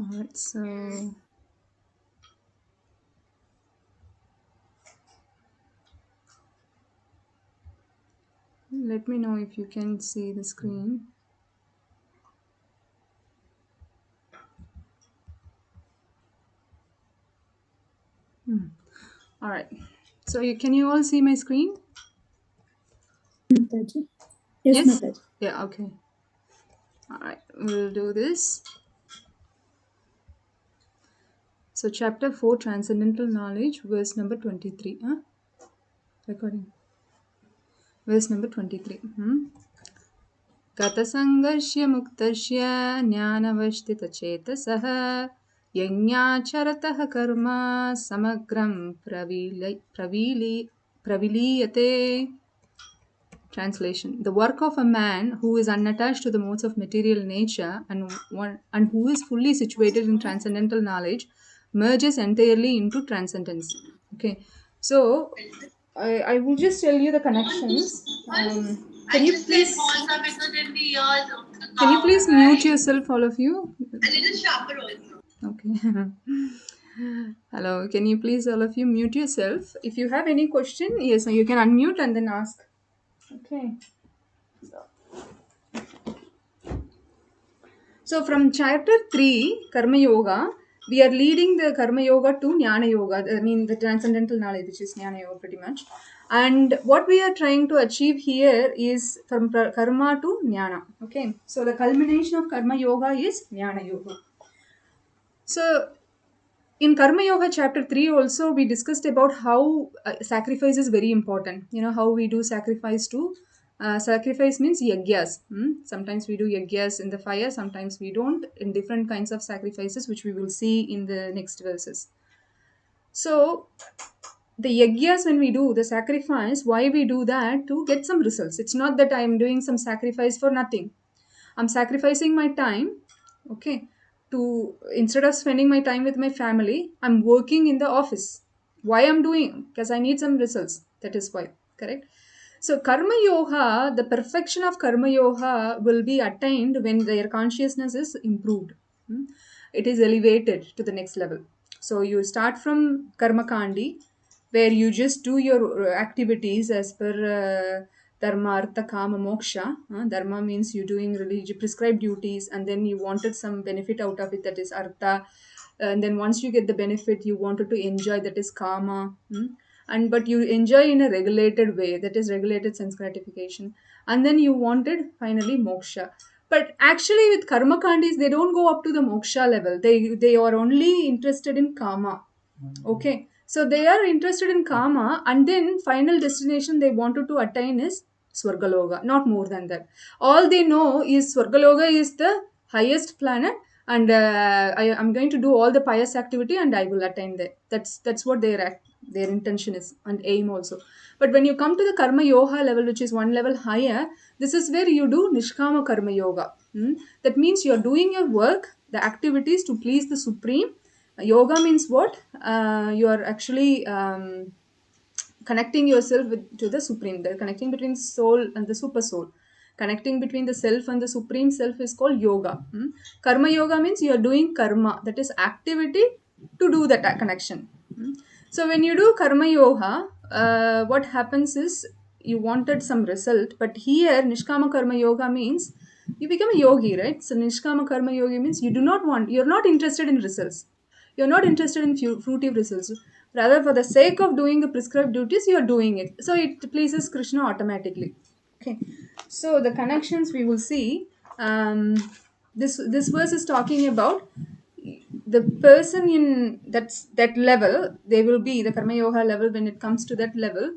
Alright, so let me know if you can see the screen. Alright, so can you all see my screen? Mataji. Yes, Yes? Mataji. Yeah, okay. Alright, we'll do this. So, chapter 4 Transcendental Knowledge, verse number 23. Recording. Verse number 23. गतसङ्गस्य मुक्तस्य ज्ञानवस्थितचेतसः यज्ञाचरतः कर्म समग्रं प्रविलीयते. Translation: The work of a man who is unattached to the modes of material nature and who is fully situated in transcendental knowledge merges entirely into transcendence. Okay, so I will just tell you the connections. Can you please mute yourself, all of you? Okay. Hello, can you please all of you mute yourself? If you have any question, yes, you can unmute and then ask. Okay. So from chapter 3, Karma Yoga, we are leading the Karma Yoga to Jnana Yoga, I mean the transcendental knowledge, which is Jnana Yoga pretty much. And what we are trying to achieve here is from Karma to Jnana. Okay, so the culmination of Karma Yoga is Jnana Yoga. So in Karma Yoga chapter 3 also we discussed about how sacrifice is very important. You know how we do sacrifice to sacrifice means yagyas. Sometimes we do yagyas in the fire, sometimes we don't, in different kinds of sacrifices, which we will see in the next verses. So the yagyas, when we do the sacrifice, why we do that? To get some results. It's not that I am doing some sacrifice for nothing. I'm sacrificing my time, okay, to instead of spending my time with my family, I'm working in the office. Why I'm doing? Because I need some results. That is why, correct? So karma yoga, the perfection of karma yoga will be attained when their consciousness is improved. It is elevated to the next level. So you start from karma kandi, where you just do your activities as per dharma, artha, kama, moksha. Dharma means you doing religious prescribed duties, and then you wanted some benefit out of it, that is artha. And then once you get the benefit, you wanted to enjoy, that is kama. And but you enjoy in a regulated way, that is regulated sense gratification. And then you wanted finally moksha. But actually, with karma kandis, they don't go up to the moksha level. They are only interested in kama. Okay, so they are interested in karma, and then final destination they wanted to attain is Swargaloka, not more than that. All they know is Swargaloka is the highest planet, and I'm going to do all the pious activity, and I will attain that. That's what their intention is and aim also. But when you come to the Karma Yoga level, which is one level higher, this is where you do Nishkama Karma Yoga. That means you're doing your work, the activities to please the Supreme. Yoga means what? You are actually connecting yourself to the Supreme. The connecting between soul and the super soul. Connecting between the self and the Supreme Self is called yoga. Karma Yoga means you are doing karma, that is activity to do that connection. So when you do Karma Yoga, what happens is you wanted some result, but here Nishkama Karma Yoga means you become a yogi, right? So Nishkama Karma Yogi means you're not interested in results. You're not interested in fruitive results. Rather, for the sake of doing the prescribed duties, you're doing it. So it pleases Krishna automatically. Okay. So the connections we will see. This verse is talking about the person in that level. They will be the Karma Yoga level. When it comes to that level,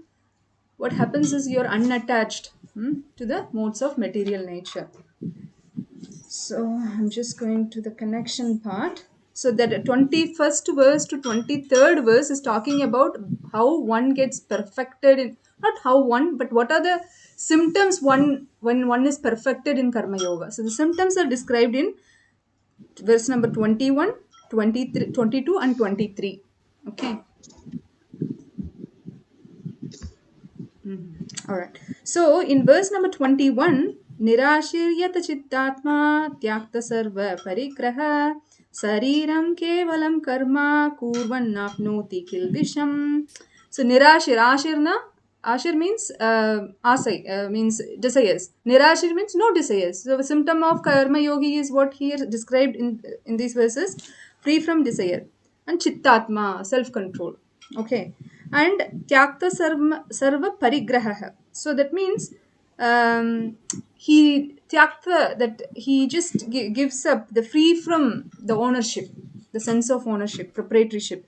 what happens is you're unattached to the modes of material nature. So I'm just going to the connection part. So that 21st verse to 23rd verse is talking about how one gets perfected in, not how one, but what are the symptoms one when one is perfected in Karma Yoga. So the symptoms are described in verse number 21, 23, 22 and 23. Okay. All right. So in verse number 21, Nirashiryata Chittatma Tyakta Sarva Parigraha Sariram kevalam karma kurvannapnoti kilvisham. So nirashir, ashir means asai, means desires. Nirashir means no desires. So the symptom of karma yogi is what here described in these verses, free from desire. And chittatma, self-control. Okay. And tyakta sarva parigraha. So that means he tyakta, that he just gives up the free from the ownership, the sense of ownership, proprietorship.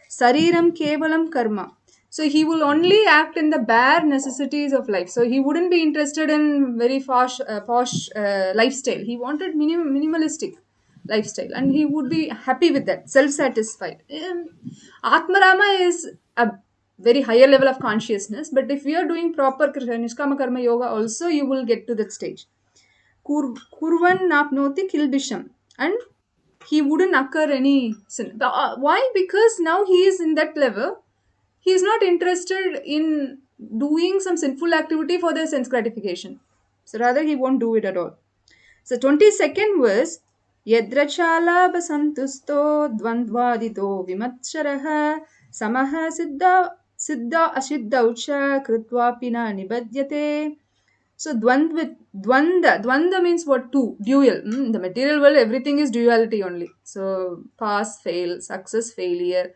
Sariram kevalam karma. So he will only act in the bare necessities of life. So he wouldn't be interested in very posh lifestyle. He wanted minimalistic lifestyle, and he would be happy with that, self-satisfied. Atmarama is a very higher level of consciousness, but if we are doing proper Nishkama Karma Yoga also, you will get to that stage. Kurvan napnoti kilbisham, and he wouldn't occur any sin. Why? Because now he is in that level, he is not interested in doing some sinful activity for the sense gratification. So rather he won't do it at all. So 22nd verse, Yadrachala basantusto dvandvadito vimatsharaha samaha siddha ashiddhaucha kritvapina nibadyate. So dvanda means what? Two, dual. In the material world, everything is duality only. So pass, fail, success, failure,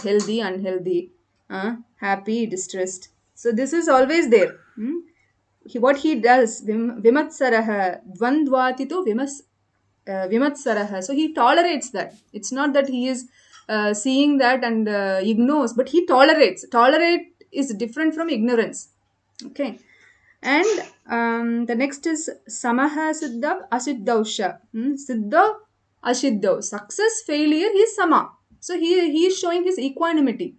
healthy, unhealthy, happy, distressed. So this is always there. What he does, vimatsaraha, dvandvatito vimatsaraha. So he tolerates that. It's not that he is seeing that and ignores, but he tolerates. Tolerate is different from ignorance. Okay. And the next is samaha siddha asiddhausha. Siddha ashiddha. Success, failure, he is sama. So he is showing his equanimity.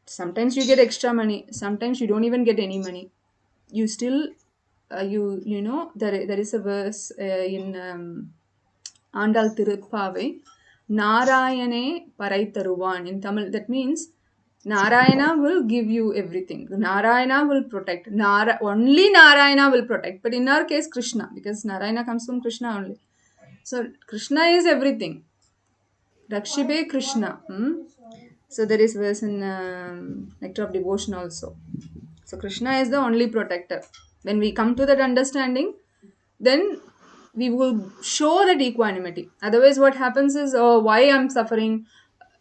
Sometimes you get extra money, sometimes you don't even get any money. You still you know there is a verse in Andal Tirupavai, Narayane Parai Taruvan in Tamil. That means Narayana will give you everything. Narayana will protect. Only Narayana will protect. But in our case, Krishna, because Narayana comes from Krishna only. So Krishna is everything. Rakshibe Krishna. So there is verse in Nectar of Devotion also. So Krishna is the only protector. When we come to that understanding, then we will show that equanimity. Otherwise, what happens is, oh, why I'm suffering?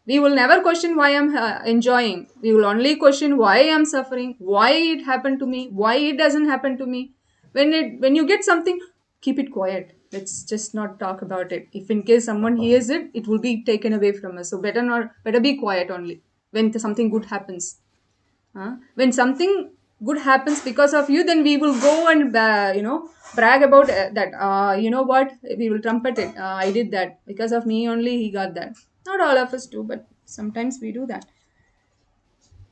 We will never question why I'm enjoying. We will only question why I'm suffering, why it happened to me, why it doesn't happen to me. When you get something, keep it quiet. Let's just not talk about it. If in case someone hears it, it will be taken away from us. So better be quiet only when something good happens. When something good happens because of you, then we will go and brag about that. You know what? We will trumpet it. I did that because of me only. He got that. Not all of us do, but sometimes we do that.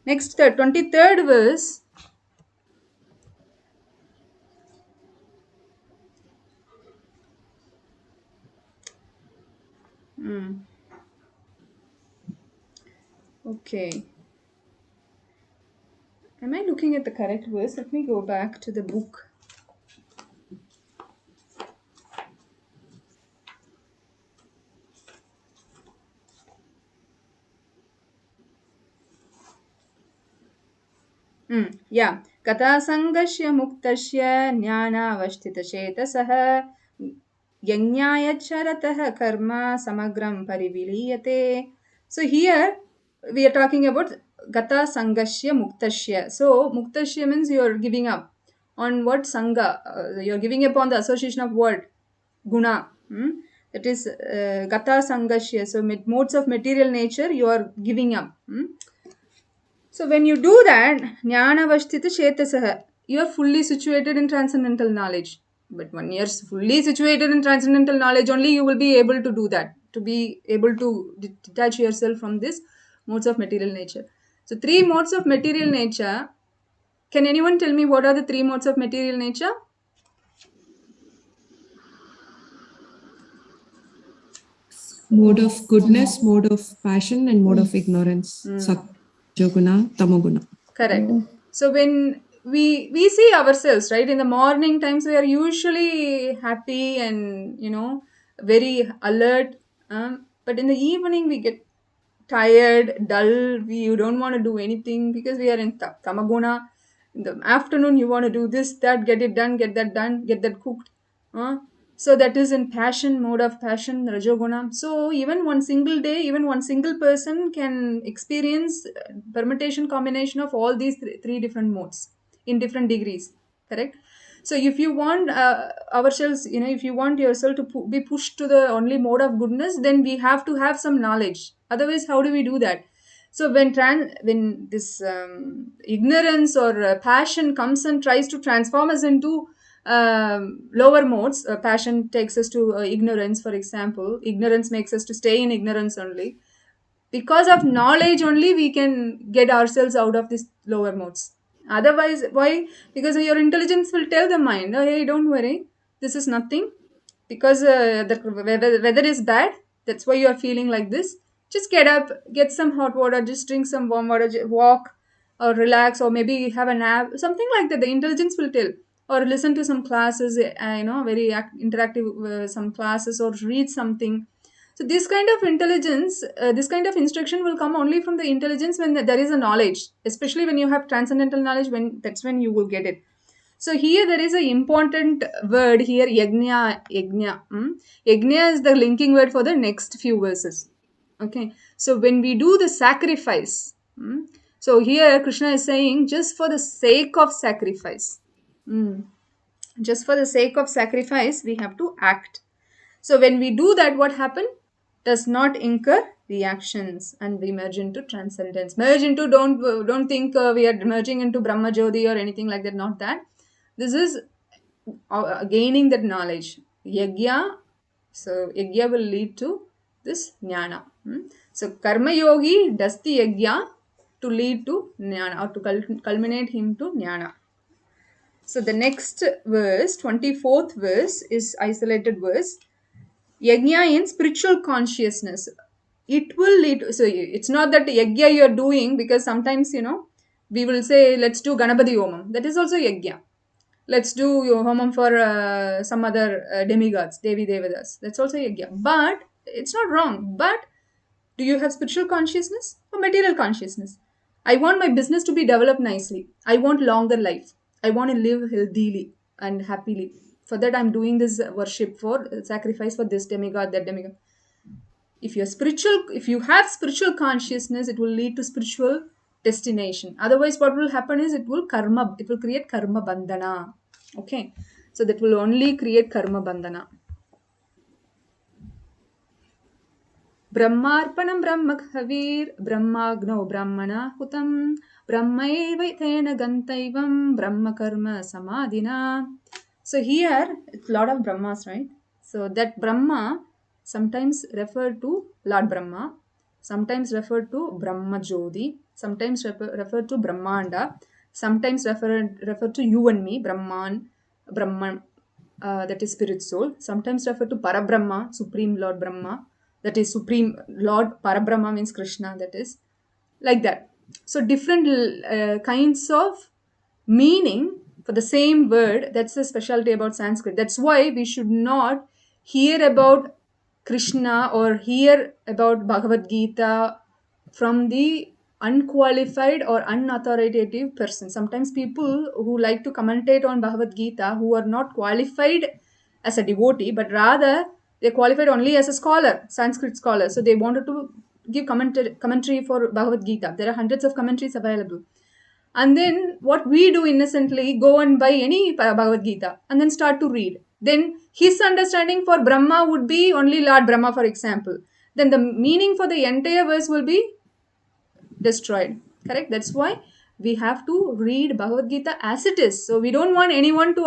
Next, the 23rd verse. Okay. Am I looking at the correct verse? Let me go back to the book. Yeah. Katasangashya muktashya jnanavashtitachetasah yajnayacharatah karma samagram pariviliyate. So here we are talking about gata sangashya muktashya. So muktashya means you are giving up on what? Sangha. You are giving up on the association of what? Guna. That is gata sangashya. So modes of material nature you are giving up. So when you do that, jnana vashtita chetasaha, you are fully situated in transcendental knowledge. But when you are fully situated in transcendental knowledge, only you will be able to do that, to be able to detach yourself from this modes of material nature. So 3 modes of material nature. Can anyone tell me what are the 3 modes of material nature? Mode of goodness, mode of passion, and mode of ignorance. Satyoguna, tamoguna. Correct. So when we see ourselves, right, in the morning times, we are usually happy and very alert. But in the evening, we get tired, dull, we don't want to do anything because we are in tamaguna. In the afternoon, you want to do this, that, get it done, get that cooked. Uh, so that is in passion, mode of passion, rajoguna. So even one single day, even one single person can experience permutation combination of all these three different modes in different degrees. Correct. So if you want ourselves, if you want yourself to be pushed to the only mode of goodness, then we have to have some knowledge. Otherwise, how do we do that? So when this ignorance or passion comes and tries to transform us into lower modes, passion takes us to ignorance, for example. Ignorance makes us to stay in ignorance only. Because of knowledge only we can get ourselves out of these lower modes. Otherwise, why? Because your intelligence will tell the mind, oh, hey, don't worry, this is nothing. Because the weather is bad, that's why you are feeling like this. Just get up, get some hot water, just drink some warm water, walk or relax, or maybe have a nap, something like that. The intelligence will tell. Or listen to some classes, very interactive, some classes, or read something. So this kind of intelligence, this kind of instruction will come only from the intelligence when there is a knowledge, especially when you have transcendental knowledge. When that's when you will get it. So here there is an important word here, yajna. Yajna. Yajna is the linking word for the next few verses. Okay. So when we do the sacrifice, so here Krishna is saying just for the sake of sacrifice. Just for the sake of sacrifice, we have to act. So when we do that, what happen? Does not incur reactions, and we merge into transcendence. Merge into, don't think we are merging into Brahma Jyoti or anything like that. Not that. This is gaining that knowledge. Yagya. So yagya will lead to this jnana. So karma yogi does the yagya to lead to jnana, or to culminate him to jnana. So the next verse, 24th verse, is isolated verse. Yajna in spiritual consciousness. It will lead to, so it's not that yajna you're doing, because sometimes, we will say, let's do Ganapati Homam. That is also yajna. Let's do your homam for some other demigods, Devi Devadas. That's also yajna. But it's not wrong. But do you have spiritual consciousness or material consciousness? I want my business to be developed nicely. I want longer life. I want to live healthily and happily. For that, I'm doing this worship for sacrifice for this demigod, that demigod. If you're spiritual, if you have spiritual consciousness, it will lead to spiritual destination. Otherwise, what will happen is it will create karma bandhana. Okay. So that will only create karma bandhana. ब्रह्मार्पणं ब्रह्महवीर् ब्रह्माग्नौ ब्रह्मणाहुतं ब्रह्मैव तेन गन्तव्यं ब्रह्मकर्म समाधिना. So here it's a lot of Brahmas, right? So that Brahma sometimes referred to Lord Brahma, sometimes referred to Brahma Jyoti, sometimes referred to Brahmanda, sometimes referred to you and me, Brahman, that is spirit soul, sometimes referred to Parabrahma, Supreme Lord Brahma, that is Supreme Lord. Parabrahma means Krishna, that is like that. So different kinds of meaning for the same word. That's the specialty about Sanskrit. That's why we should not hear about Krishna or hear about Bhagavad Gita from the unqualified or unauthoritative person. Sometimes people who like to commentate on Bhagavad Gita, who are not qualified as a devotee, but rather they qualified only as a scholar, Sanskrit scholar. So they wanted to give commentary for Bhagavad Gita. There are hundreds of commentaries available. And then what we do innocently, go and buy any Bhagavad Gita and then start to read. Then his understanding for Brahma would be only Lord Brahma, for example. Then the meaning for the entire verse will be destroyed. Correct? That's why we have to read Bhagavad Gita as it is. So we don't want anyone to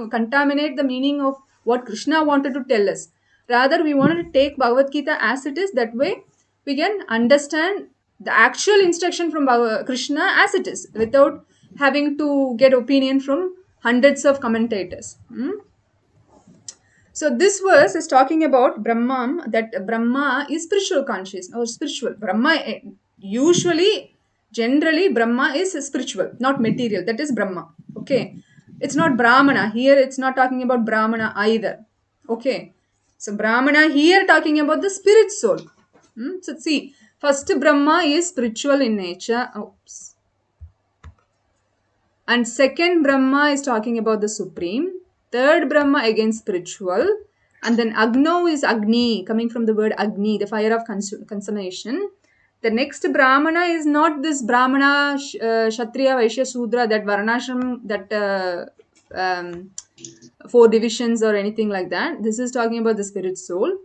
contaminate the meaning of what Krishna wanted to tell us. Rather, we wanted to take Bhagavad Gita as it is. That way, we can understand the actual instruction from Krishna as it is, without having to get opinion from hundreds of commentators. So this verse is talking about Brahman, that Brahma is spiritual consciousness or spiritual. Brahma, usually, generally, Brahma is spiritual, not material. That is Brahma. Okay. It's not Brahmana. Here it's not talking about Brahmana either. Okay. So Brahmana here talking about the spirit soul. So see, first Brahma is spiritual in nature. Oops. And second Brahma is talking about the supreme. Third Brahma again spiritual. And then Agno is Agni, coming from the word Agni, the fire of consummation. The next Brahmana is not this Brahmana, Kshatriya, Vaishya, Sudra, that Varnashram, that 4 divisions or anything like that. This is talking about the spirit soul.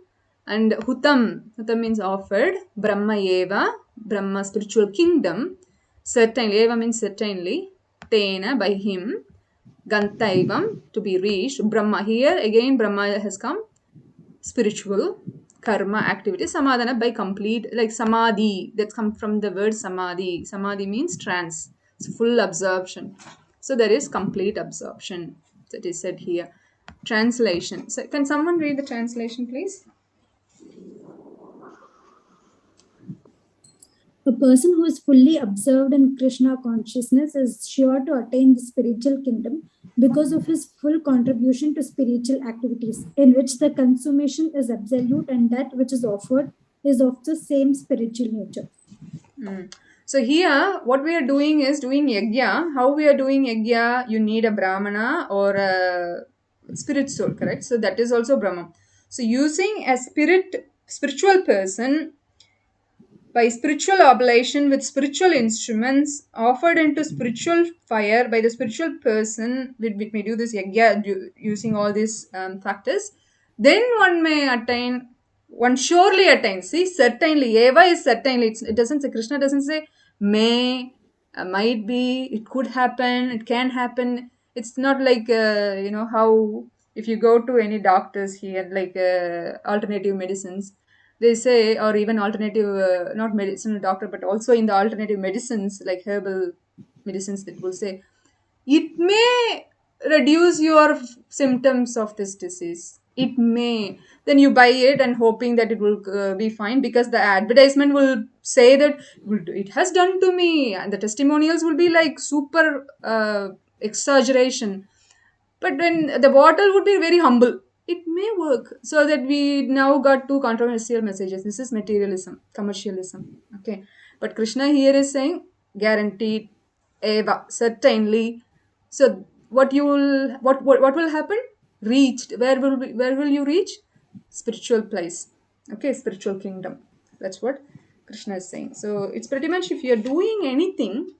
And Hutam means offered. Brahma Eva, Brahma spiritual kingdom. Certainly, Eva means certainly. Tena, by him. Gantaivam, to be reached. Brahma, here again Brahma has come. Spiritual. Karma, activity. Samadhana, by complete, like samadhi. That's come from the word samadhi. Samadhi means trance. It's full absorption. So there is complete absorption. That is said here. Translation. So can someone read the translation, please? A person who is fully absorbed in Krishna consciousness is sure to attain the spiritual kingdom because of his full contribution to spiritual activities, in which the consummation is absolute and that which is offered is of the same spiritual nature. So here, what we are doing is doing yajna. How we are doing yajna? You need a brahmana or a spirit soul, correct? So that is also Brahma. So using a spiritual person, by spiritual oblation with spiritual instruments offered into spiritual fire by the spiritual person, we do this yajna using all these factors, then one surely attains. See, certainly, Eva is certainly, it doesn't say, Krishna doesn't say may, might be, it could happen, it can happen. It's not like, how if you go to any doctors here, like alternative medicines, they say, or even alternative, not medicinal doctor, but also in the alternative medicines, like herbal medicines, that will say, it may reduce your symptoms of this disease. It may. Then you buy it and hoping that it will be fine, because the advertisement will say that it has done to me, and the testimonials will be like super exaggeration. But when the bottle would be very humble, it may work. So that we now got two controversial messages. This is materialism, commercialism. Okay. But Krishna here is saying guaranteed, eva, certainly. So what will happen? Reached. Where will you reach? Spiritual place. Okay, spiritual kingdom. That's what Krishna is saying. So it's pretty much, if you're doing anything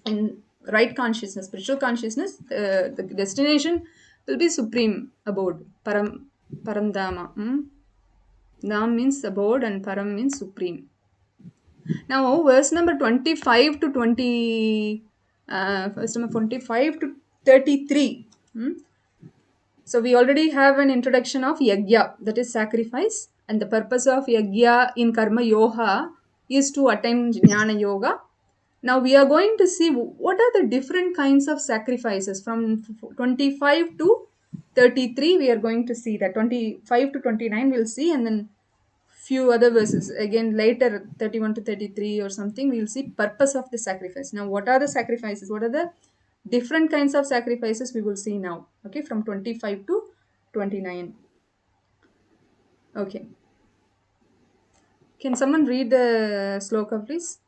in right consciousness, spiritual consciousness, the destination will be supreme abode, paramdama. Dham means abode and param means supreme. Now verse number 25 to 20, verse number 25 to 33. So we already have an introduction of yajna, that is sacrifice, and the purpose of yajna in karma yoga is to attain jnana yoga. Now we are going to see what are the different kinds of sacrifices from 25 to 33. We are going to see that 25 to 29 we'll see, and then few other verses again later, 31 to 33 or something, we'll see purpose of the sacrifice. Now what are the sacrifices? What are the different kinds of sacrifices we will see now? Okay, from 25 to 29. Okay. Can someone read the sloka, please?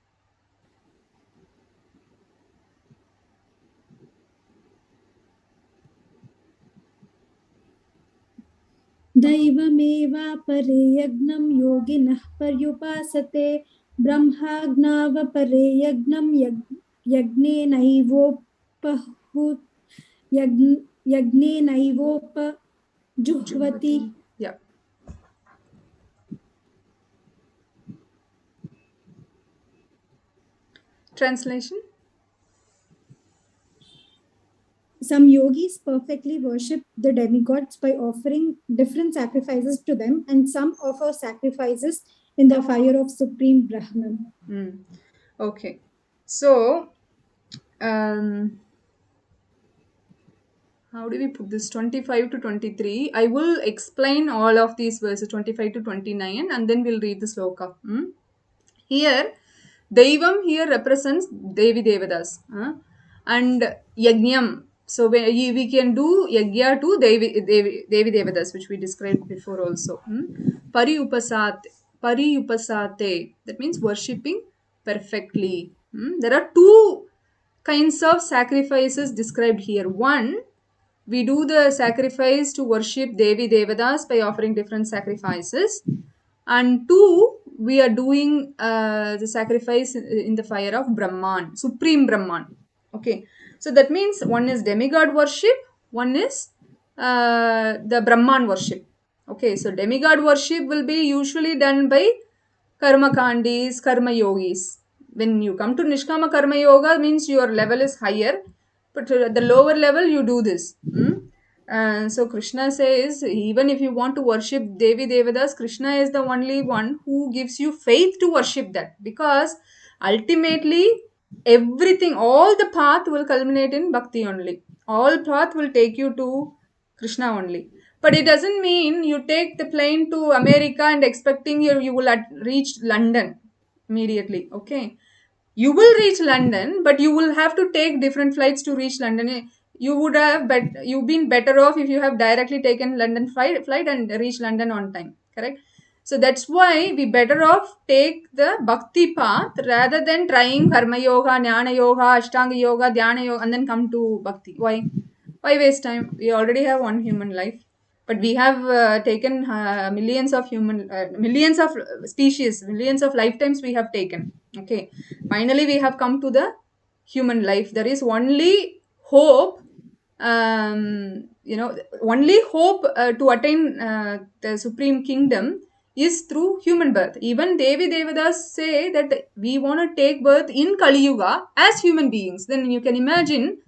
दैवमेवापरे यज्ञं योगिनः पर्युपासते ब्रह्माज्ञावपरे यज्ञं यज्ञेनैवोपजुह्वति. Yeah. Translation. Some yogis perfectly worship the demigods by offering different sacrifices to them, and some offer sacrifices in the fire of Supreme Brahman. Okay. So, how do we put this? 25 to 23. I will explain all of these verses, 25 to 29, and then we'll read the sloka. Here, Deivam here represents Devi Devadas. And Yajnam, So we can do yagya to Devi Devatas, which we described before also. Pari upasate. That means worshipping perfectly. There are two kinds of sacrifices described here. One, we do the sacrifice to worship Devi Devatas by offering different sacrifices. And two, we are doing the sacrifice in the fire of Brahman, Supreme Brahman. Okay, so that means one is demigod worship, one is the Brahman worship. Okay, so demigod worship will be usually done by karma kandis, karma yogis. When you come to Nishkama Karma Yoga, means your level is higher, but at the lower level you do this. So Krishna says, even if you want to worship Devi Devadas, Krishna is the only one who gives you faith to worship that, because ultimately everything, all the path will culminate in bhakti only. All path will take you to Krishna only. But it doesn't mean you take the plane to America and expecting you will reach London immediately. Okay, you will reach London, but you will have to take different flights to reach London. You would have you've been better off if you have directly taken London flight and reach London on time. Correct. So that's why we better off take the bhakti path rather than trying karma yoga, jnana yoga, ashtanga yoga, dhyana yoga, and then come to bhakti. Why? Why waste time? We already have one human life, but we have taken millions of millions of species, millions of lifetimes we have taken. Okay, finally we have come to the human life. There is only hope, only hope to attain the supreme kingdom is through human birth. Even Devi Devadas say that we want to take birth in Kali Yuga as human beings. Then you can imagine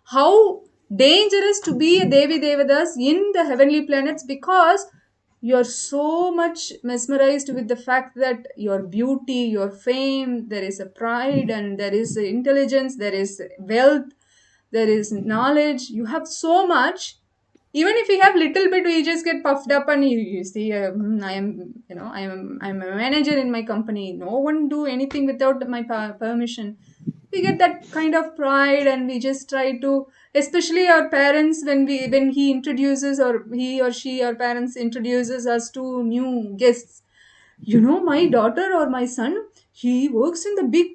how dangerous to be a Devi Devadas in the heavenly planets, because you're so much mesmerized with the fact that your beauty, your fame, there is a pride and there is intelligence, there is wealth, there is knowledge. You have so much. Even if we have little bit, we just get puffed up and you see, I am, I'm a manager in my company. No one do anything without my permission. We get that kind of pride, and we just try to, especially our parents, when he introduces, or he or she, our parents introduces us to new guests. My daughter or my son, he works in the big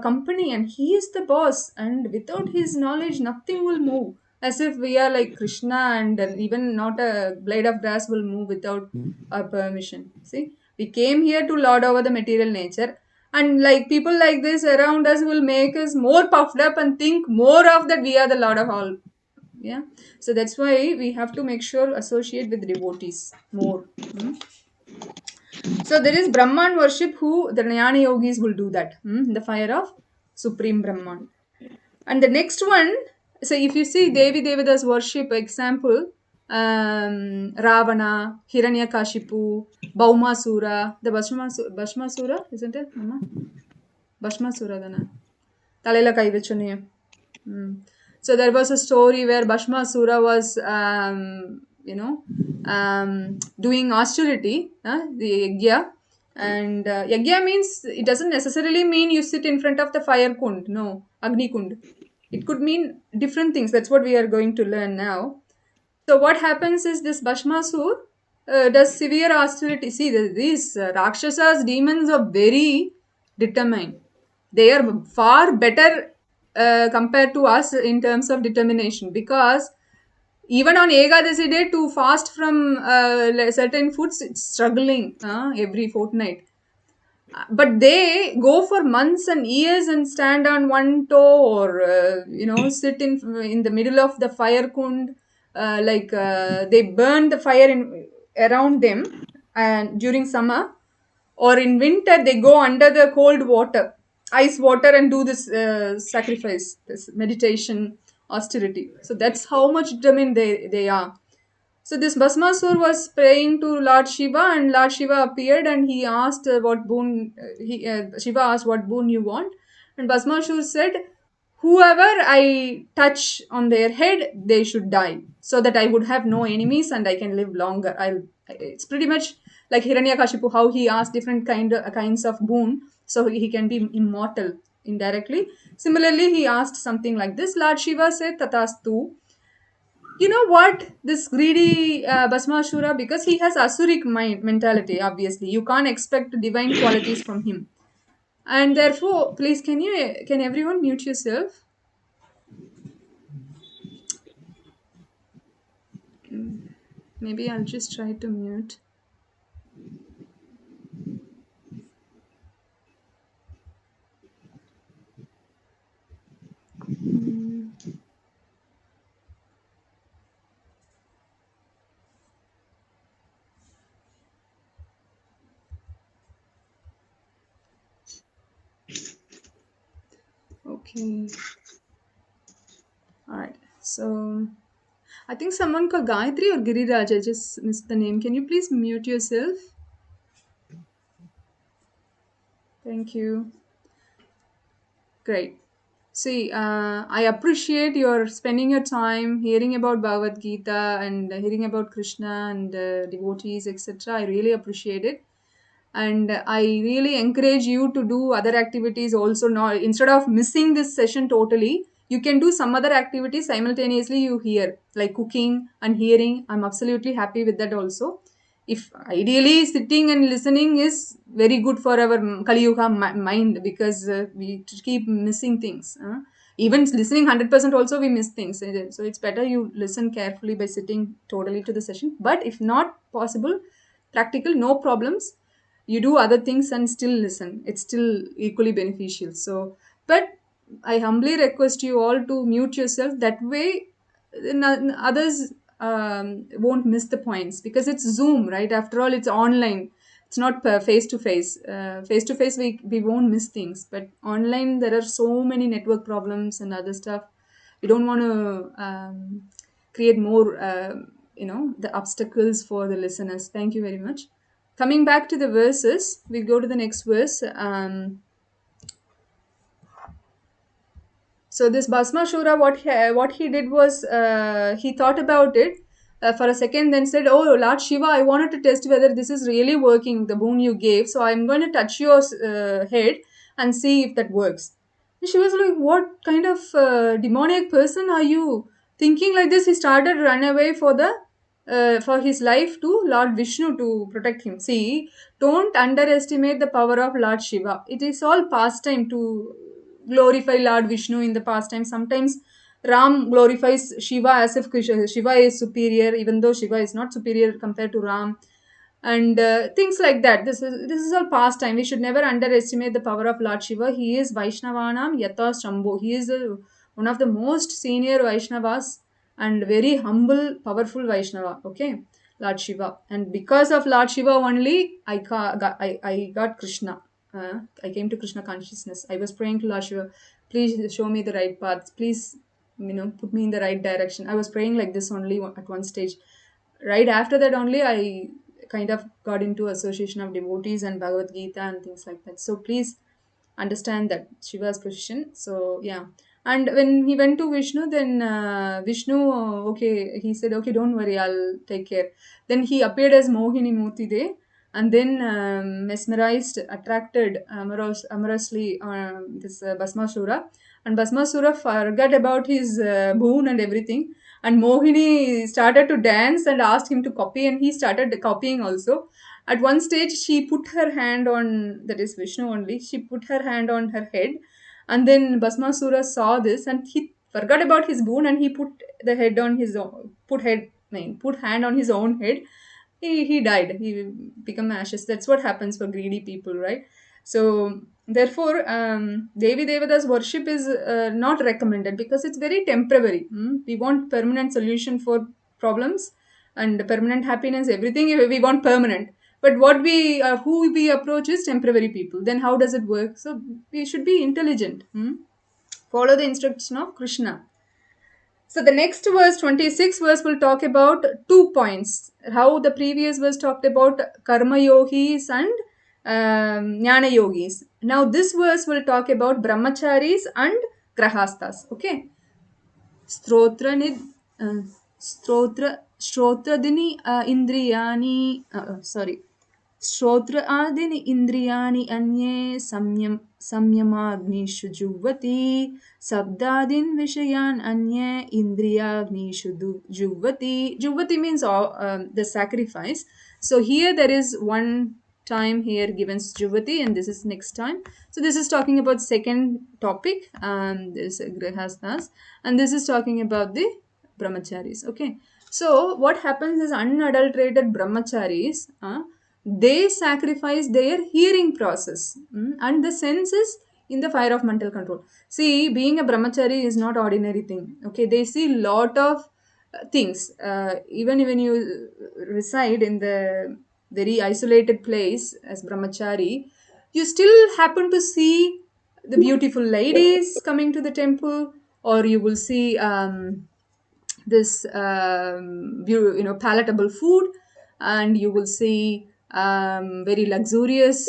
company and he is the boss, and without his knowledge nothing will move, as if we are like Krishna, and even not a blade of grass will move without our permission. See, we came here to lord over the material nature, and like people like this around us will make us more puffed up and think more of that we are the lord of all. Yeah, so that's why we have to make sure associate with devotees more. So there is Brahman worship, who the Jnana yogis will do that, the fire of Supreme Brahman. And the next one, so if you see Devi Devadas worship example, Ravana, Hiranyakashipu, Bhaumasura, the Bhasmasura, isn't it? Bhasmasura dana. Talela kai vechune. So there was a story where Bhasmasura was, doing austerity, the yagya. And yagya means, it doesn't necessarily mean you sit in front of the fire kund. No, Agni kund. It could mean different things. That's what we are going to learn now. So what happens is, this Bhasmasur does severe austerity. See, these Rakshasas, demons, are very determined. They are far better compared to us in terms of determination, because even on Ekadasi day to fast from certain foods, it's struggling every fortnight. But they go for months and years and stand on one toe, or sit in the middle of the fire kund, they burn the fire around them, and during summer, or in winter they go under the cold water, ice water, and do this sacrifice, this meditation, austerity. So that's how much determined they are. So this Bhasmasur was praying to Lord Shiva, and Lord Shiva appeared, and he asked what boon. Shiva asked what boon you want, and Bhasmasur said, "Whoever I touch on their head, they should die, so that I would have no enemies and I can live longer." It's pretty much like Hiranyakashipu, how he asked different kinds of boon, so he can be immortal indirectly. Similarly, he asked something like this. Lord Shiva said, "Tatastu." You know what? This greedy Basmashura, because he has Asuric mind mentality, obviously. You can't expect divine qualities from him. And therefore, please, can everyone mute yourself? Maybe I'll just try to mute. Okay. All right. So I think someone called Gayatri or Giriraj. I just missed the name. Can you please mute yourself? Thank you. Great. See, I appreciate your spending your time hearing about Bhagavad Gita and hearing about Krishna and devotees, etc. I really appreciate it. And I really encourage you to do other activities also. Now, instead of missing this session totally, you can do some other activities simultaneously. You hear like cooking and hearing. I'm absolutely happy with that also. If ideally sitting and listening is very good for our Kali Yuga mind, because we keep missing things. Even listening 100% also we miss things. So it's better you listen carefully by sitting totally to the session. But if not possible, practical, no problems, you do other things and still listen. It's still equally beneficial. So, but I humbly request you all to mute yourself. That way others won't miss the points, because it's Zoom, right? After all, it's online. It's not face to face. Face to face, we won't miss things. But online, there are so many network problems and other stuff. We don't want to create more, the obstacles for the listeners. Thank you very much. Coming back to the verses, we go to the next verse. So this Bhasmashura, what he did was, he thought about it for a second, then said, "Oh Lord Shiva, I wanted to test whether this is really working, the boon you gave. So I'm going to touch your head and see if that works." And she was like, "What kind of demoniac person are you thinking like this?" He started run away for his life to Lord Vishnu to protect him. See, don't underestimate the power of Lord Shiva. It is all pastime to glorify Lord Vishnu in the pastime. Sometimes Ram glorifies Shiva as if Shiva is superior, even though Shiva is not superior compared to Ram, and things like that. This is all pastime. We should never underestimate the power of Lord Shiva. He is Vaishnavanam Yata Shambho. He is one of the most senior Vaishnavas and very humble, powerful Vaishnava. Okay, Lord Shiva, and because of Lord Shiva only, I got Krishna. I came to Krishna consciousness. I was praying to Lord Shiva, please show me the right path. Please, put me in the right direction. I was praying like this only at one stage. Right after that only, I kind of got into association of devotees and Bhagavad Gita and things like that. So please understand that Shiva's position. So yeah, and when he went to Vishnu, then Vishnu, okay, he said, okay, don't worry, I'll take care. Then he appeared as Mohini Murti there, and then mesmerized, attracted amorously this Basmasura, and Basmasura forgot about his boon and everything. And Mohini started to dance and asked him to copy, and he started copying also. At one stage, she put her hand on, that is Vishnu only, she put her hand on her head. And then Basmasura saw this and he forgot about his boon, and he put the head on his own, put hand on his own head. He died. He became ashes. That's what happens for greedy people, right? So therefore, Devi Devada's worship is not recommended, because it's very temporary. We want permanent solution for problems and permanent happiness. Everything we want permanent. But who we approach is temporary people. Then how does it work? So we should be intelligent. Follow the instruction of Krishna. So the next verse, 26 verse, will talk about 2 points. How the previous verse talked about karma yogis and jnana yogis. Now this verse will talk about brahmacharis and grahastas. Okay. Strotra nid, strotra, strotra dini indriyani. Sorry. श्रोत्र आदीनि इन्द्रियाणि अन्ये संयमाग्निषु जुह्वति शब्दादीन् विषयान् अन्ये इन्द्रियाग्निषु जुह्वति. Juhvati means the sacrifice. So here there is one time here given Juvati, and this is next time. So this is talking about second topic, this Grihasthas, and this is talking about the brahmacharis. Okay, so what happens is unadulterated brahmacharis, they sacrifice their hearing process, and the senses in the fire of mental control. See, being a brahmachari is not ordinary thing. Okay, they see lot of things. Even when you reside in the very isolated place as brahmachari, you still happen to see the beautiful ladies coming to the temple, or you will see this palatable food, and you will see very luxurious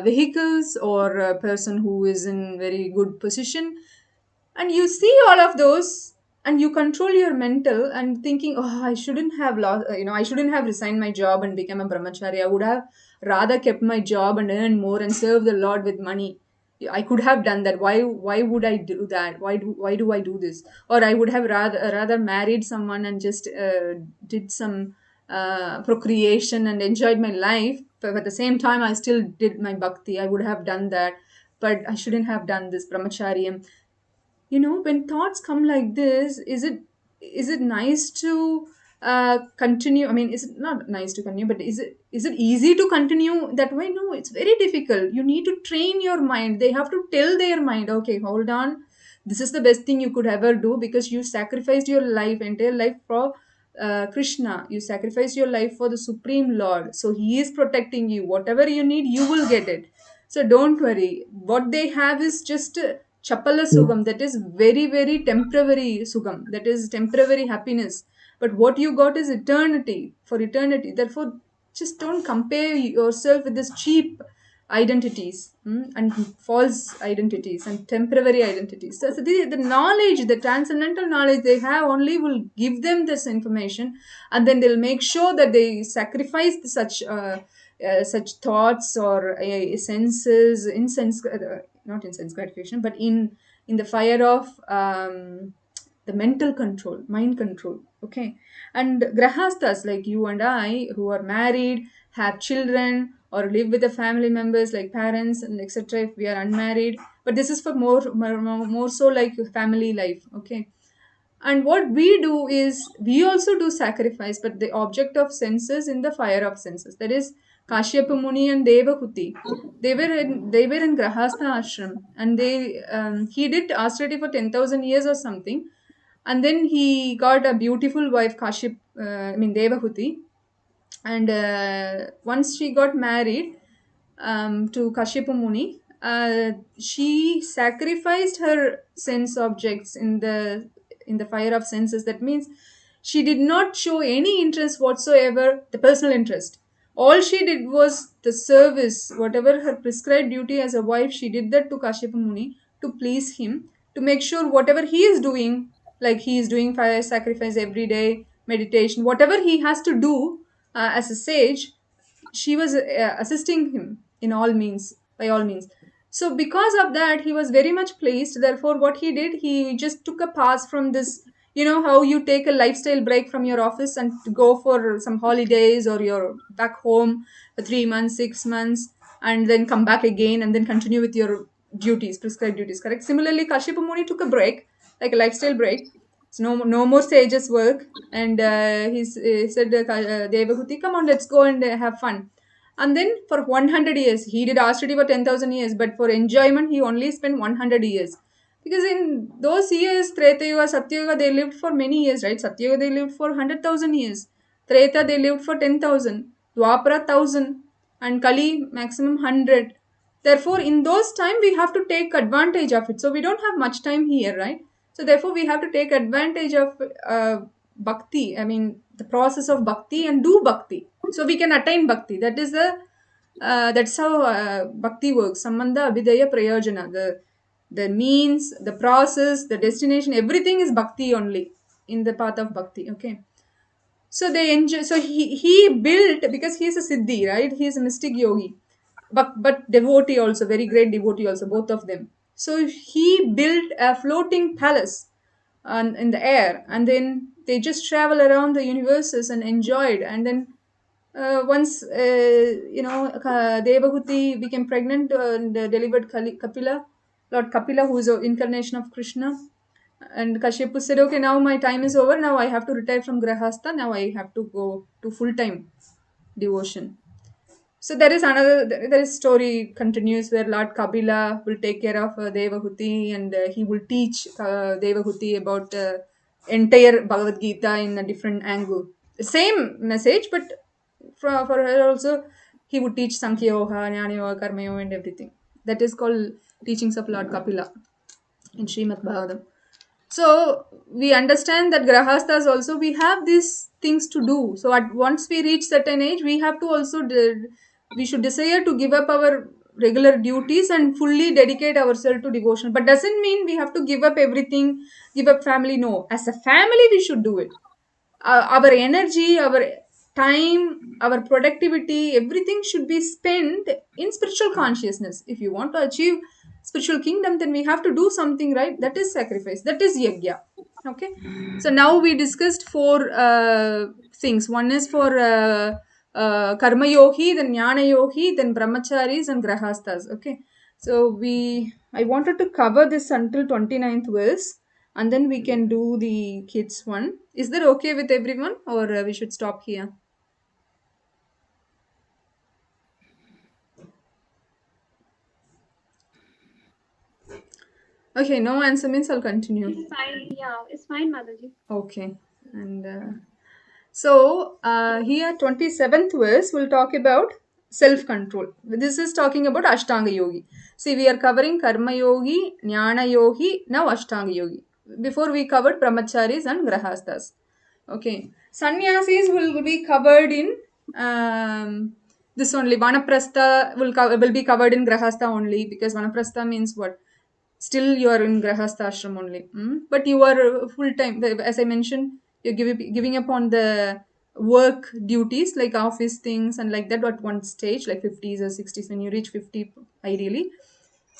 vehicles, or a person who is in very good position, and you see all of those, and you control your mental and thinking, oh, I shouldn't have lost, I shouldn't have resigned my job and become a brahmachari. I would have rather kept my job and earned more and serve the Lord with money. I could have done that. Why would I do that? Why do I do this? Or I would have rather married someone and just did some procreation and enjoyed my life, but at the same time I still did my bhakti. I would have done that, but I shouldn't have done this brahmacharya. When thoughts come like this, is it nice to continue? I mean, is it not nice to continue, but is it easy to continue that way? No, it's very difficult. You need to train your mind. They have to tell their mind, okay, hold on, this is the best thing you could ever do, because you sacrificed your entire life for Krishna. You sacrificed your life for the Supreme Lord, so he is protecting you. Whatever you need, you will get it. So don't worry. What they have is just Chapala Sugam, that is very, very temporary Sugam, that is temporary happiness. But what you got is eternity, for eternity. Therefore, just don't compare yourself with these cheap identities, and false identities and temporary identities. So the knowledge, the transcendental knowledge they have only will give them this information, and then they'll make sure that they sacrifice such thoughts or senses, not insense gratification, but in the fire of the mental control, mind control. Okay, and grahasthas like you and I, who are married, have children, or live with the family members like parents and etc. If we are unmarried, but this is for more so like family life. Okay, and what we do is we also do sacrifice, but the object of senses in the fire of senses. That is Kashyapa Muni and Devahuti. They were in Grahastha ashram, and he did austerity for 10,000 years or something, and then he got a beautiful wife, Devahuti, and once she got married to Kashyapa Muni, she sacrificed her sense objects in the fire of senses. That means she did not show any interest whatsoever, the personal interest. All she did was the service, whatever her prescribed duty as a wife, she did that to Kashyapa Muni to please him, to make sure whatever he is doing, like he is doing fire sacrifice every day, meditation, whatever he has to do as a sage, she was assisting him in all means, by all means. So because of that, he was very much pleased. Therefore, what he did, he just took a pass from this. You know how you take a lifestyle break from your office and go for some holidays, or you're back home for 3 months, 6 months, and then come back again and then continue with your duties, prescribed duties, correct? Similarly, Kashyapa Muni took a break, like a lifestyle break. So no more sages work, and he said, Devahuti, come on, let's go and have fun. And then for 100 years, he did austerity for 10,000 years, but for enjoyment, he only spent 100 years. Because in those years, Treta Yuga, Satya Yuga, they lived for many years, right? Satya Yuga, they lived for 100,000 years. Treta, they lived for 10,000. Dwapara, 1,000. And Kali, maximum 100. Therefore, in those time, we have to take advantage of it. So we don't have much time here, right? So therefore, we have to take advantage of bhakti. I mean, the process of bhakti, and do bhakti. So we can attain bhakti. That's how bhakti works. Sambandha, abhidaya, prayojana. The means, the process, the destination, everything is bhakti only, in the path of bhakti. Okay. So they enjoy. So he built, because he's a siddhi, right? He's a mystic yogi, but devotee also, very great devotee also, both of them. So he built a floating palace in the air, and then they just travel around the universes and enjoyed. And then once Devahuti became pregnant and delivered Kapila, Lord Kapila, who is an incarnation of Krishna. And Kashyapa said, okay, now my time is over. Now I have to retire from Grahastha. Now I have to go to full-time devotion. So there is another, there is story continues where Lord Kabila will take care of Devahuti, and he will teach Devahuti about entire Bhagavad Gita in a different angle. Same message, but for her also, he would teach Sankhya Yoga, Jnana Yoga, Karma Yoga, and everything. That is called teachings of Lord Kapila in Srimad Bhagavatam. So we understand that grahasthas also, we have these things to do. So at once we reach certain age, we have to also we should desire to give up our regular duties and fully dedicate ourselves to devotion. But doesn't mean we have to give up everything, give up family. No, as a family we should do it. Our energy, our time, our productivity, everything should be spent in spiritual consciousness. If you want to achieve spiritual kingdom, then we have to do something, right? That is sacrifice, that is yajna. Okay, so now we discussed four things. One is for karma yogi, then jnana yogi, then brahmacharis and grahasthas. Okay, so I wanted to cover this until 29th verse, and then we can do the kids one. Is that okay with everyone, or we should stop here? Okay, no answer means I'll continue. It's fine. Yeah, it's fine, Mataji. Okay, and so here 27th verse will talk about self-control. This is talking about Ashtanga Yogi. See, we are covering Karma Yogi, Jnana Yogi, now Ashtanga Yogi. Before we covered Brahmacharis and Grahasthas. Okay, Sannyasis will be covered in this only. Vanaprastha will be covered in Grahastha only, because Vanaprastha means what? Still you are in grahastha ashram only, but you are full time, as I mentioned, you're giving up on the work duties like office things and like that at one stage, like 50s or 60s, when you reach 50 ideally,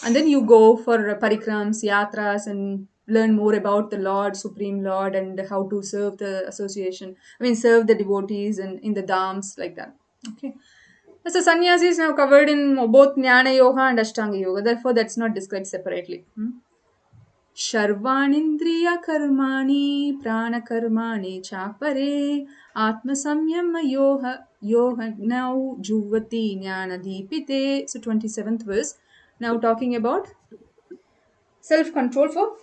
and then you go for parikrams, yatras, and learn more about the Lord, Supreme Lord, and how to serve the association, serve the devotees and in the dhams, like that. Okay, so sannyasi is now covered in both Jnana Yoga and Ashtanga Yoga. Therefore, that's not described separately. Sharvanindriya karmani pranakarmani chapare atmasamyama yoha now juvati jnana deepite. So 27th verse. Now talking about self-control for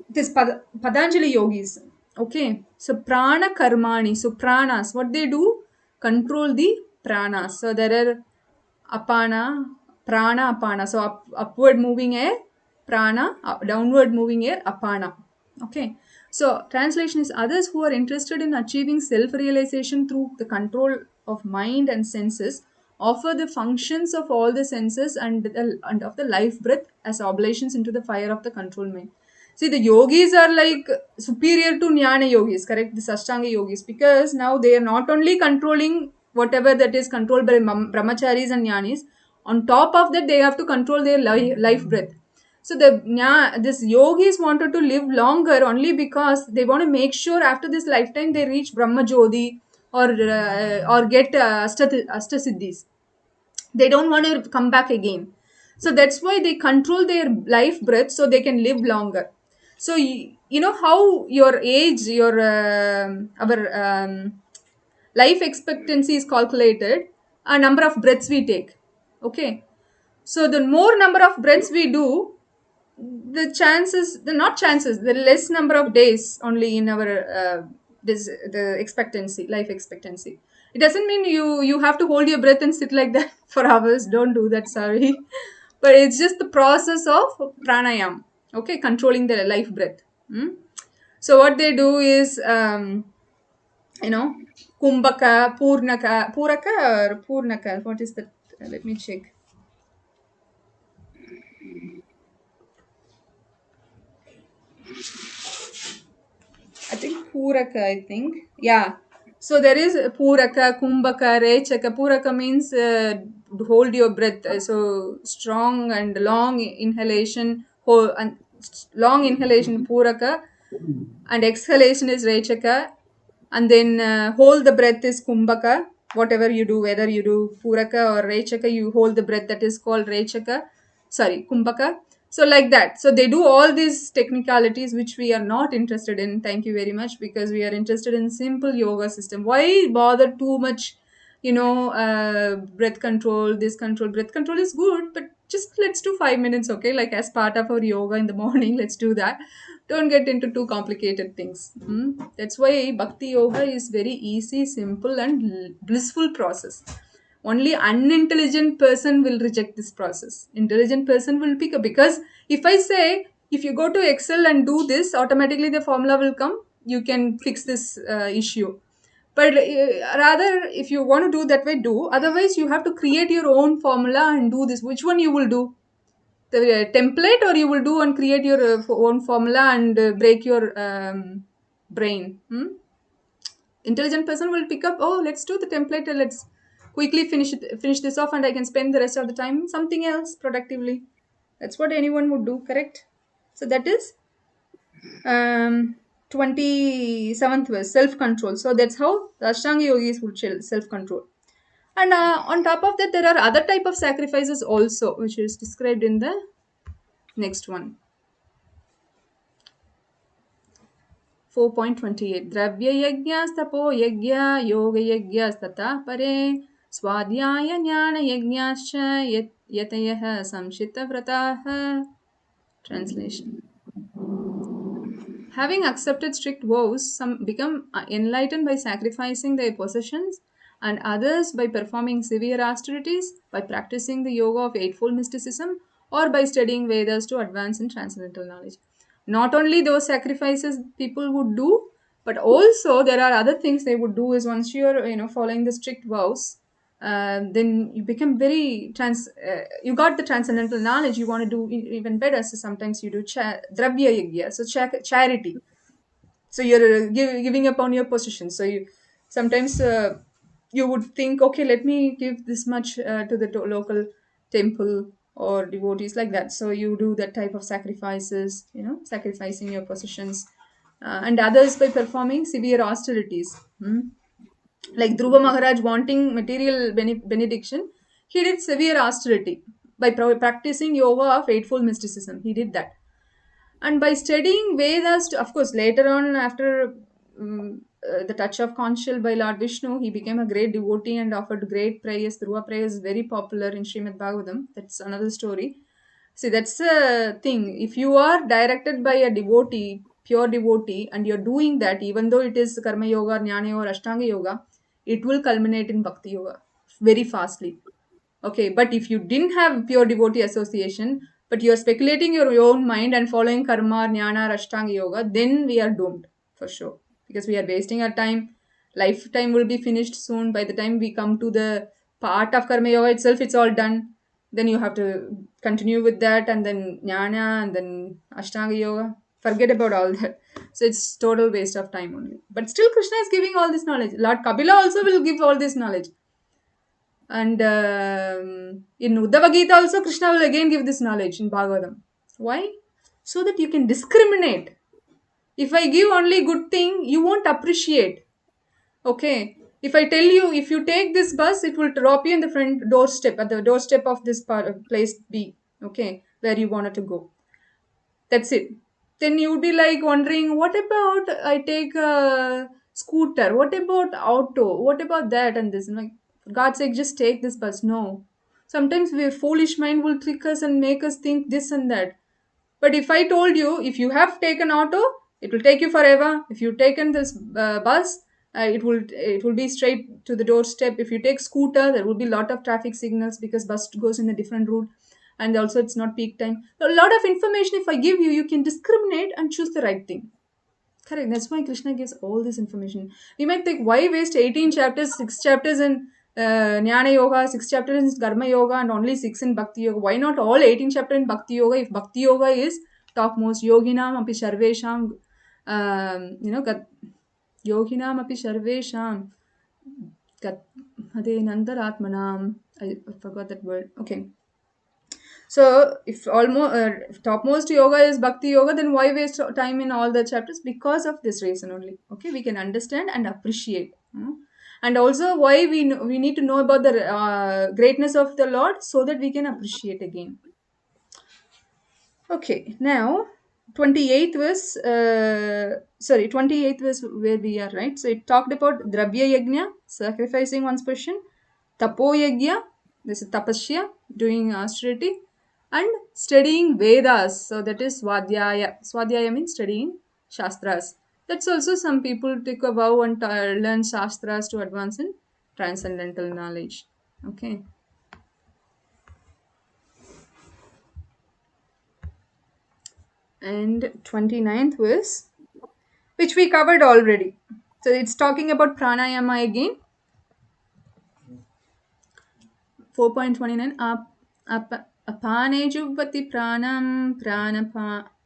this Patanjali yogis. Okay, so prana karmani, so pranas, what they do? Control the pranas. So there are apana, prana, apana. So upward moving air, prana, downward moving air, apana. Okay, so translation is, others who are interested in achieving self-realization through the control of mind and senses offer the functions of all the senses and of the life breath as oblations into the fire of the control mind. See, the yogis are like superior to jnana yogis, correct? The Ashtanga yogis, because now they are not only controlling whatever that is controlled by brahmacharis and jnanis, on top of that they have to control their life breath. So this yogis wanted to live longer only because they want to make sure after this lifetime they reach Brahma Jyoti or get Astasiddhis. They don't want to come back again. So that's why they control their life breath so they can live longer. So you know how your age, your our life expectancy is calculated, a number of breaths we take. Okay, so the more number of breaths we do, the less number of days only in our the expectancy, life expectancy. It doesn't mean you have to hold your breath and sit like that for hours. Don't do that, sorry. But it's just the process of pranayam. Okay, controlling the life breath. So what they do is kumbhaka, puraka or purnaka. What is that? Let me check. I think Puraka, I think. Yeah. So there is Puraka, Kumbhaka, Rechaka. Puraka means hold your breath. So strong and long inhalation, long inhalation Puraka, and exhalation is Rechaka. And then hold the breath is Kumbhaka. Whatever you do, whether you do Puraka or Rechaka, you hold the breath, that is called Rechaka. Sorry, Kumbhaka. So like that. So they do all these technicalities which we are not interested in. Thank you very much, because we are interested in simple yoga system. Why bother too much? Breath control, this control. Breath control is good, but just let's do 5 minutes, okay? Like as part of our yoga in the morning, let's do that. Don't get into too complicated things. That's why Bhakti Yoga is very easy, simple, and blissful process. Only unintelligent person will reject this process. Intelligent person will pick up, because if I say, if you go to Excel and do this, automatically the formula will come. You can fix this issue. But rather, if you want to do that way, do. Otherwise, you have to create your own formula and do this. Which one you will do? The template, or you will do and create your own formula and break your brain? Intelligent person will pick up, oh, let's do the template and let's quickly finish this off, and I can spend the rest of the time something else productively. That's what anyone would do, correct? So that is 27th verse, self-control. So that's how the Ashtanga yogis would self-control. And on top of that, there are other type of sacrifices also, which is described in the next one. 4.28 द्रव्ययज्ञस्तपो यज्ञ योगयज्ञस्तथा परे स्वाध्याय ज्ञानयज्ञाश्च यतयः संशितव्रताः. Translation. Having accepted strict vows, some become enlightened by sacrificing their possessions, and others by performing severe austerities, by practicing the yoga of eightfold mysticism, or by studying Vedas to advance in transcendental knowledge. Not only those sacrifices people would do, but also there are other things they would do. Is once you are following the strict vows, then you become very you got the transcendental knowledge. You want to do even better, so sometimes you do dravya yagya, so charity. So you're giving up on your position. So you sometimes you would think, okay, let me give this much to the local temple or devotees, like that. So you do that type of sacrifices, sacrificing your possessions, and others by performing severe austerities. Like Dhruva Maharaj wanting material benediction, he did severe austerity by practicing yoga of eightfold mysticism. He did that. And by studying Vedas, of course, later on, after the touch of conchal by Lord Vishnu, he became a great devotee and offered great prayers. Dhruva prayers is very popular in Srimad Bhagavatam. That's another story. See, that's the thing. If you are directed by a devotee, pure devotee, and you're doing that, even though it is Karma Yoga, Jnana Yoga, or Ashtanga Yoga, it will culminate in Bhakti Yoga very fastly. Okay, but if you didn't have pure devotee association, but you're speculating your own mind and following karma, jnana, ashtanga yoga, then we are doomed for sure, because we are wasting our time. Lifetime will be finished soon. By the time we come to the part of karma yoga itself, it's all done. Then you have to continue with that, and then jnana, and then ashtanga yoga. Forget about all that. So it's total waste of time only. But still, Krishna is giving all this knowledge. Lord Kapila also will give all this knowledge. And in Uddhava Gita also, Krishna will again give this knowledge in Bhagavatam. Why? So that you can discriminate. If I give only good thing, you won't appreciate. Okay. If I tell you, if you take this bus, it will drop you in the front doorstep, at the doorstep of this place B. Okay. Where you wanted to go. That's it. Then you would be like wondering, what about I take a scooter? What about auto? What about that and this? And like, for God's sake, just take this bus. No. Sometimes our foolish mind will trick us and make us think this and that. But if I told you, if you have taken auto, it will take you forever. If you've taken this bus, it will be straight to the doorstep. If you take scooter, there will be a lot of traffic signals because bus goes in a different route. And also it's not peak time. So a lot of information, if I give you, you can discriminate and choose the right thing. Correct. That's why Krishna gives all this information. We might think, why waste 18 chapters, 6 chapters in Jnana Yoga, 6 chapters in Karma Yoga, and only 6 in Bhakti Yoga? Why not all 18 chapters in Bhakti Yoga? If Bhakti Yoga is topmost, Yoginam, Api Sarvesham, Yoginamapi sarvesham Nandaratmanam. I forgot that word. Okay. So if almost if topmost yoga is bhakti yoga, then why waste time in all the chapters? Because of this reason only. Okay, we can understand and appreciate. And also why we need to know about the greatness of the Lord so that we can appreciate again. Okay, now 28th was 28th was where we are, right? So it talked about Drabya Yajna, sacrificing one's person, Tapo Yajna, this is tapasya, doing austerity, and studying Vedas. So that is Swadhyaya. Swadhyaya means studying Shastras. That's also some people take a vow and learn Shastras to advance in transcendental knowledge. Okay. And 29th was, which we covered already. So it's talking about pranayama again. 4.29 apane juvvati pranam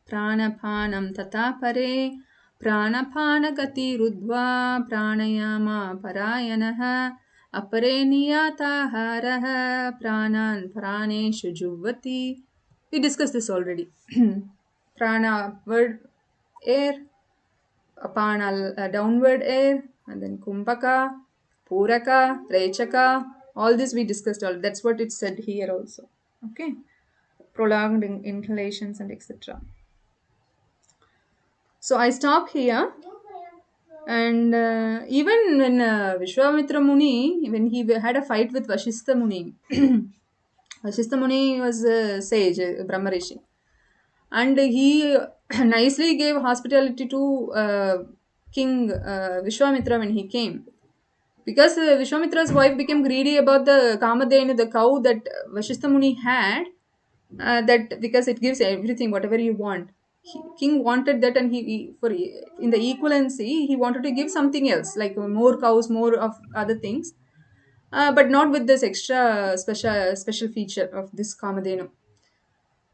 pranapanam tata pare pranapanagati rudva pranayama parayanaha apare niyataharaha pranan praneshu juvvati. We discussed this already. Prana, word, air, apana, downward air, and then kumbhaka, puraka, rechaka, all this we discussed. All that's what it said here also. Okay, prolonged inhalations and etc. So I stop here. And even when Vishwamitra Muni, when he had a fight with Vashistha Muni, Vashistha Muni was a sage, a Brahma Rishi, and he nicely gave hospitality to King Vishwamitra when he came. Because Vishwamitra's wife became greedy about the Kamadhenu, the cow that Vashistha Muni had, that because it gives everything, whatever you want. King wanted that, and he for in the equivalency, he wanted to give something else, like more cows, more of other things, but not with this extra special feature of this Kamadhenu.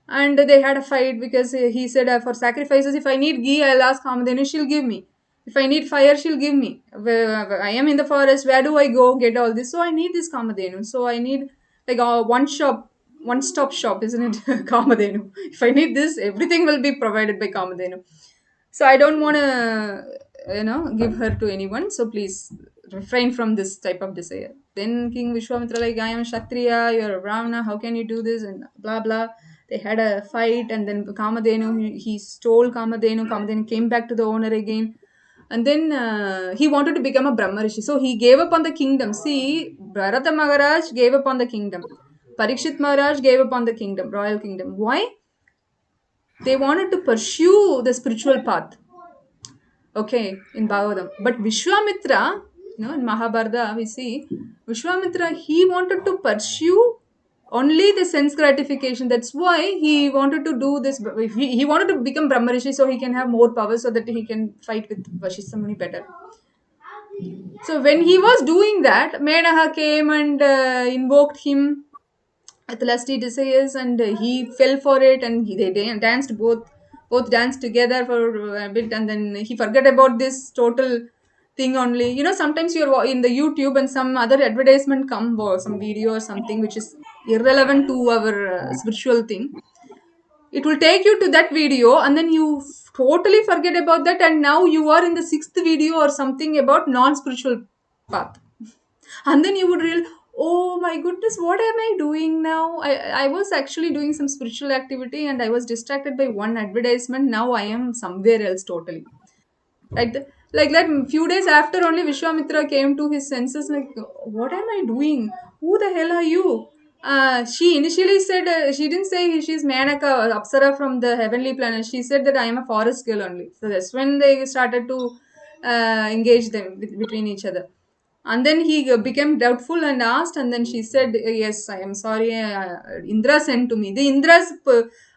And they had a fight because he said, for sacrifices, if I need ghee, I'll ask Kamadhenu, she'll give me. If I need fire, she'll give me. I am in the forest, where do I go get all this? So I need this Kamadhenu. So I need like a one-stop shop, isn't it? Kamadhenu. If I need this, everything will be provided by Kamadhenu. So I don't want to, give her to anyone. So please refrain from this type of desire. Then King Vishwamitra, like, I am Kshatriya, you're a Brahmana, how can you do this? And blah, blah. They had a fight, and then Kamadhenu, he stole Kamadhenu. Kamadhenu came back to the owner again. And then he wanted to become a Brahma Rishi. So he gave up on the kingdom. See, Bharata Maharaj gave up on the kingdom. Parikshit Maharaj gave up on the kingdom, royal kingdom. Why? They wanted to pursue the spiritual path. Okay, in Bhagavatam. But Vishwamitra, in Mahabharata, we see Vishwamitra, he wanted to pursue only the sense gratification. That's why he wanted to do this. He wanted to become Brahma Rishi so he can have more power, so that he can fight with Vashistha Muni better. So when he was doing that, Menaha came and invoked him with lusty desires, and he fell for it, and they danced both danced together for a bit, and then he forgot about this total thing only. Sometimes you're in the YouTube and some other advertisement come, or some video or something which is irrelevant to our spiritual thing. It will take you to that video, and then you totally forget about that, and now you are in the 6th video or something about non-spiritual path. And then you would realize, oh my goodness, what am I doing now? I was actually doing some spiritual activity, and I was distracted by one advertisement. Now I am somewhere else totally. Like that, few days after only Vishwamitra came to his senses, like, what am I doing? Who the hell are you? She initially said, she didn't say she's Manaka, Apsara from the heavenly planet. She said that I am a forest girl only. So that's when they started to engage them between each other. And then he became doubtful and asked, and then she said, yes, I am sorry, Indra sent to me. The Indra's,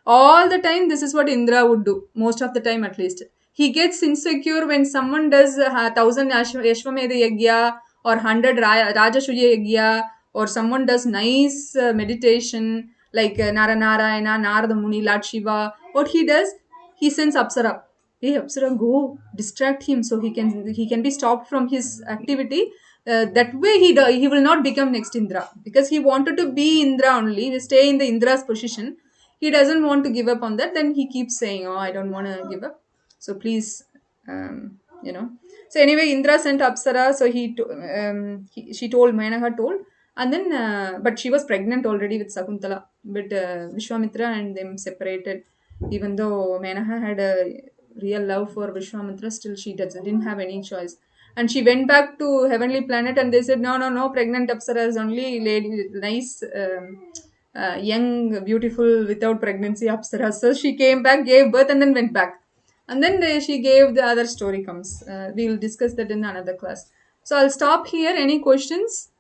all the time, this is what Indra would do, most of the time at least. He gets insecure when someone does 1,000 Yashvamedha Yagya or 100 Rajasuya Yagya, or someone does nice meditation like Naranarayana, Narada Muni, Lord Shiva. What he does, he sends Apsara. hey Apsara, go distract him so he can be stopped from his activity. That way he will not become next Indra, because he wanted to be Indra only, we stay in the Indra's position. He doesn't want to give up on that. Then he keeps saying, oh, I don't want to give up, so please, you know. So anyway, Indra sent Apsara. So she told, Menaka told, and then but she was pregnant already with Sakuntala. But Vishwamitra and them separated. Even though Menaha had a real love for Vishwamitra, still she didn't have any choice. And she went back to Heavenly Planet, and they said, no, no, no, pregnant Apsara is only lady, nice, young, beautiful, without pregnancy Apsara. So she came back, gave birth, and then went back. And then she gave the other story comes. We'll discuss that in another class. So I'll stop here. Any questions?